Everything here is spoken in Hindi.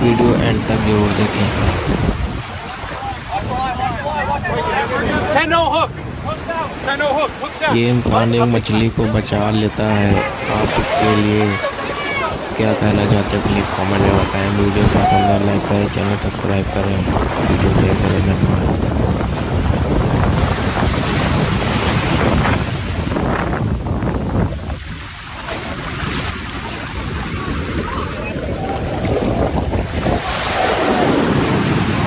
वीडियो एंड तक जरूर देखें। ये इंसान एक मछली को बचा लेता है। आप इसके लिए क्या कहना चाहते हैं प्लीज़ कमेंट में बताएं। वीडियो पसंद है लाइक करें, चैनल सब्सक्राइब करें, वीडियो शेयर करें। धन्यवाद।